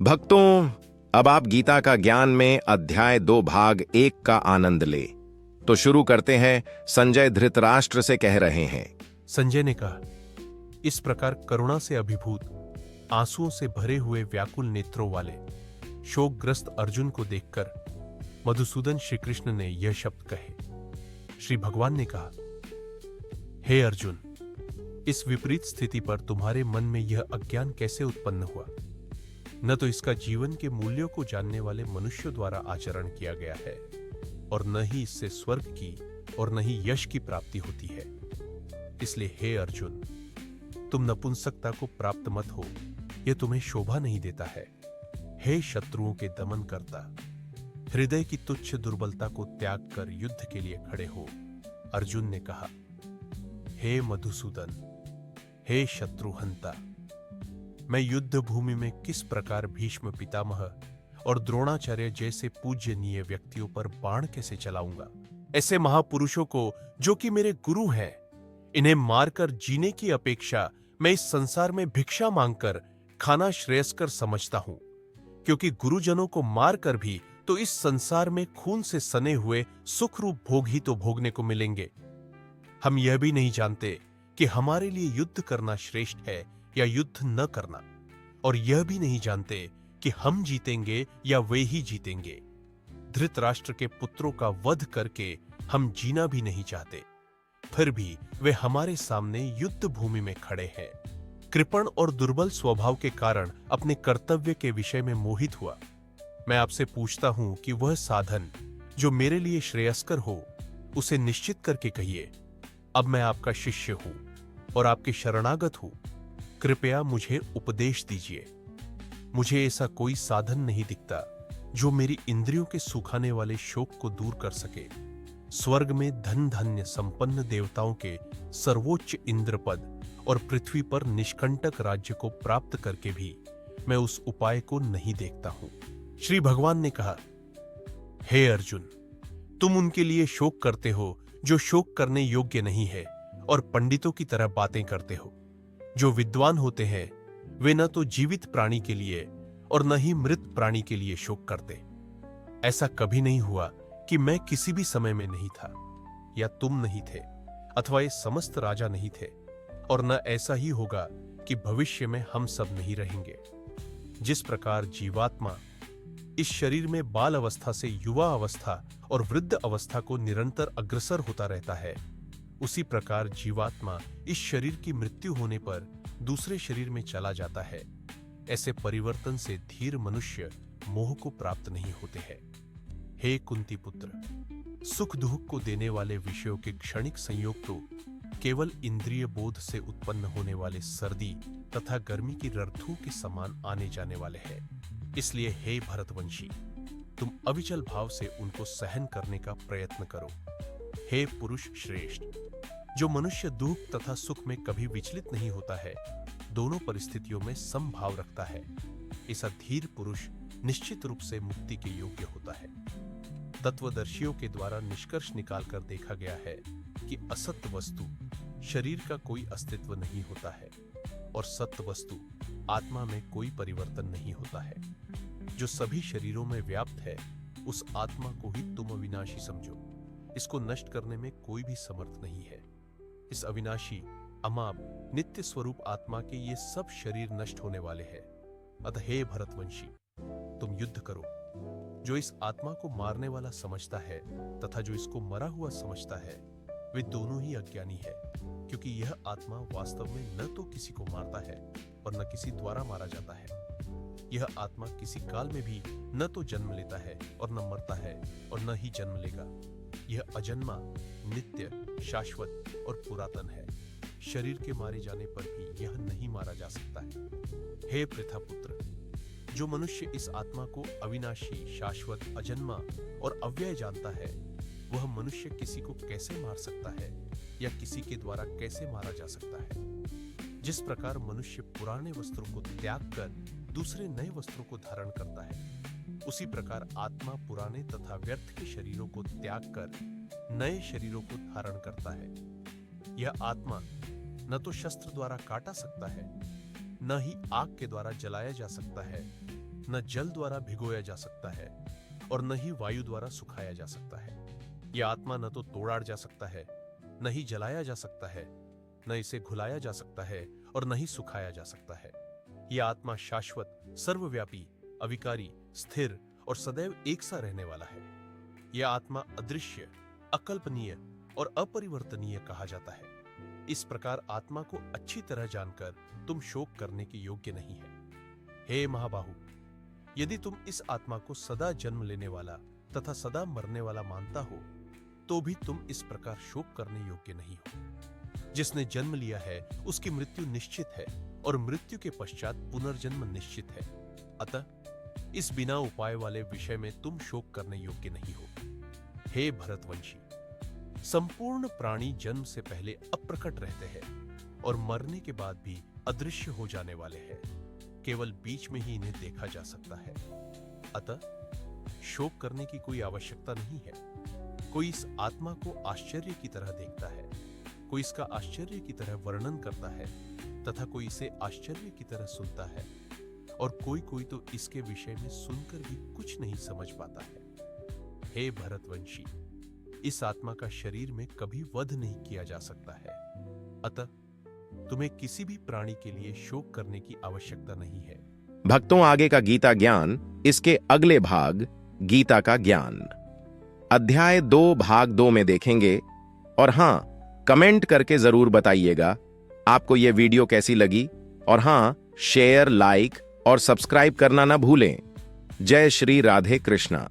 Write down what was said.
भक्तों, अब आप गीता का ज्ञान में अध्याय 2 भाग 1 का आनंद ले। तो शुरू करते हैं। संजय धृतराष्ट्र से कह रहे हैं। संजय ने कहा, इस प्रकार करुणा से अभिभूत, आंसुओं से भरे हुए व्याकुल नेत्रों वाले शोकग्रस्त अर्जुन को देखकर मधुसूदन श्री कृष्ण ने यह शब्द कहे। श्री भगवान ने कहा, हे अर्जुन, इस विपरीत स्थिति पर तुम्हारे मन में यह अज्ञान कैसे उत्पन्न हुआ? न तो इसका जीवन के मूल्यों को जानने वाले मनुष्यों द्वारा आचरण किया गया है, और न ही इससे स्वर्ग की और न ही यश की प्राप्ति होती है। इसलिए हे अर्जुन, तुम नपुंसकता को प्राप्त मत हो, यह तुम्हें शोभा नहीं देता है। हे शत्रुओं के दमन करता, हृदय की तुच्छ दुर्बलता को त्याग कर युद्ध के लिए खड़े हो। अर्जुन ने कहा, हे मधुसूदन, हे शत्रुहंता, मैं युद्ध भूमि में किस प्रकार भीष्म पितामह और द्रोणाचार्य जैसे पूज्यनीय व्यक्तियों पर बाण कैसे चलाऊंगा? ऐसे महापुरुषों को, जो कि मेरे गुरु हैं, इन्हें मारकर जीने की अपेक्षा मैं इस संसार में भिक्षा मांगकर खाना श्रेयस्कर समझता हूं, क्योंकि गुरुजनों को मारकर भी तो इस संसार में खून से सने हुए सुखरूप भोग ही तो भोगने को मिलेंगे। हम यह भी नहीं जानते कि हमारे लिए युद्ध करना श्रेष्ठ है या युद्ध न करना, और यह भी नहीं जानते कि हम जीतेंगे या वे ही जीतेंगे। धृतराष्ट्र के पुत्रों का वध करके हम जीना भी नहीं चाहते, फिर भी वे हमारे सामने युद्ध भूमि में खड़े हैं। कृपण और दुर्बल स्वभाव के कारण अपने कर्तव्य के विषय में मोहित हुआ। मैं आपसे पूछता हूं कि वह साधन जो मेरे लिए श्रेयस्कर हो, उसे निश्चित करके कहिए। अब मैं आपका शिष्य हूं और आपके शरणागत हूं, कृपया मुझे उपदेश दीजिए। मुझे ऐसा कोई साधन नहीं दिखता जो मेरी इंद्रियों के सुखाने वाले शोक को दूर कर सके। स्वर्ग में धन धान्य संपन्न देवताओं के सर्वोच्च इंद्रपद और पृथ्वी पर निष्कंटक राज्य को प्राप्त करके भी मैं उस उपाय को नहीं देखता हूं। श्री भगवान ने कहा, हे अर्जुन, तुम उनके लिए शोक करते हो जो शोक करने योग्य नहीं है, और पंडितों की तरह बातें करते हो। जो विद्वान होते हैं वे न तो जीवित प्राणी के लिए और न ही मृत प्राणी के लिए शोक करते। ऐसा कभी नहीं हुआ कि मैं किसी भी समय में नहीं था, या तुम नहीं थे, अथवा ये समस्त राजा नहीं थे, और न ऐसा ही होगा कि भविष्य में हम सब नहीं रहेंगे। जिस प्रकार जीवात्मा इस शरीर में बाल अवस्था से युवा अवस्था और वृद्ध अवस्था को निरंतर अग्रसर होता रहता है, उसी प्रकार जीवात्मा इस शरीर की मृत्यु होने पर दूसरे शरीर में चला जाता है। ऐसे परिवर्तन से धीर मनुष्य मोह को प्राप्त नहीं होते हैं। हे कुंती पुत्र, सुख दुख को देने वाले विषयों के क्षणिक संयोग तो केवल इंद्रिय बोध से उत्पन्न होने वाले सर्दी तथा गर्मी की ऋतु के समान आने जाने वाले हैं। इसलिए हे भरतवंशी, तुम अविचल भाव से उनको सहन करने का प्रयत्न करो। हे पुरुष श्रेष्ठ, जो मनुष्य दुख तथा सुख में कभी विचलित नहीं होता है, दोनों परिस्थितियों में समभाव रखता है, ऐसा धीर पुरुष निश्चित रूप से मुक्ति के योग्य होता है। तत्वदर्शियों के द्वारा निष्कर्ष निकालकर देखा गया है कि असत वस्तु शरीर का कोई अस्तित्व नहीं होता है, और सत्य वस्तु आत्मा में कोई परिवर्तन नहीं होता है। जो सभी शरीरों में व्याप्त है, उस आत्मा को ही तुम अविनाशी समझो। इसको नष्ट करने में कोई भी समर्थ नहीं है। इस अविनाशी, अमाप, नित्य स्वरूप आत्मा के ये सब शरीर नष्ट होने वाले हैं। अतः हे भरतवंशी, तुम युद्ध करो। जो इस आत्मा को मारने वाला समझता है तथा जो इसको मरा हुआ समझता है, वे दोनों ही अज्ञानी है, क्योंकि यह आत्मा वास्तव में न तो किसी को मारता है और न किसी द्वारा मारा जाता है। यह आत्मा किसी काल में भी न तो जन्म लेता है और न मरता है और न ही जन्म लेगा। यह अजन्मा, नित्य, शाश्वत और पुरातन है। शरीर के मारे जाने पर भी यह नहीं मारा जा सकता है। हे पृथा पुत्र, जो मनुष्य इस आत्मा को अविनाशी, शाश्वत, अजन्मा और अव्यय जानता है, वह मनुष्य किसी को कैसे मार सकता है या किसी के द्वारा कैसे मारा जा सकता है? जिस प्रकार मनुष्य पुराने वस्त्रों को त्याग कर दूसरे नए वस्त्रों को धारण करता है, उसी प्रकार आत्मा पुराने तथा व्यर्थ के शरीरों को त्याग कर नए शरीरों को धारण करता है। यह आत्मा न तो शस्त्र द्वारा काटा सकता है, न ही आग के द्वारा जलाया जा सकता है, न जल द्वारा भिगोया जा सकता है और न ही वायु द्वारा सुखाया जा सकता है। यह आत्मा न तो तोड़ा जा सकता है, न ही जलाया जा सकता है, न इसे घुलाया जा सकता है और न ही सुखाया जा सकता है। यह आत्मा शाश्वत, सर्वव्यापी, अविकारी, स्थिर और सदैव एक सा रहने वाला है। यह आत्मा अदृश्य, अकल्पनीय और अपरिवर्तनीय कहा जाता है। इस प्रकार आत्मा को अच्छी तरह जानकर तुम शोक करने के योग्य नहीं है। हे महाबाहु, यदि तुम इस आत्मा को सदा जन्म लेने वाला तथा सदा मरने वाला मानता हो, तो भी तुम इस प्रकार शोक करने योग्य नहीं हो। जिसने जन्म लिया है उसकी मृत्यु निश्चित है और मृत्यु के पश्चात पुनर्जन्म निश्चित है। अतः इस बिना उपाय वाले विषय में तुम शोक करने योग्य नहीं हो। हे भरतवंशी, संपूर्ण प्राणी जन्म से पहले अप्रकट रहते हैं और मरने के बाद भी अदृश्य हो जाने वाले हैं। केवल बीच में ही इन्हें देखा जा सकता है। अतः शोक करने की कोई आवश्यकता नहीं है। कोई इस आत्मा को आश्चर्य की तरह देखता है, कोई इसका आश्चर्य की तरह वर्णन करता है तथा कोई इसे आश्चर्य की तरह सुनता है, और कोई कोई तो इसके विषय में सुनकर भी कुछ नहीं समझ पाता है। हे भरतवंशी, इस आत्मा का शरीर में कभी वध नहीं किया जा सकता है। अतः तुम्हें किसी भी प्राणी के लिए शोक करने की आवश्यकता नहीं है। भक्तों, आगे का गीता ज्ञान इसके अगले भाग गीता का ज्ञान अध्याय 2 भाग 2 में देखेंगे। और हां, कमेंट करके जरूर बताइएगा आपको यह वीडियो कैसी लगी, और हां, शेयर, लाइक और सब्सक्राइब करना ना भूलें। जय श्री राधे कृष्णा।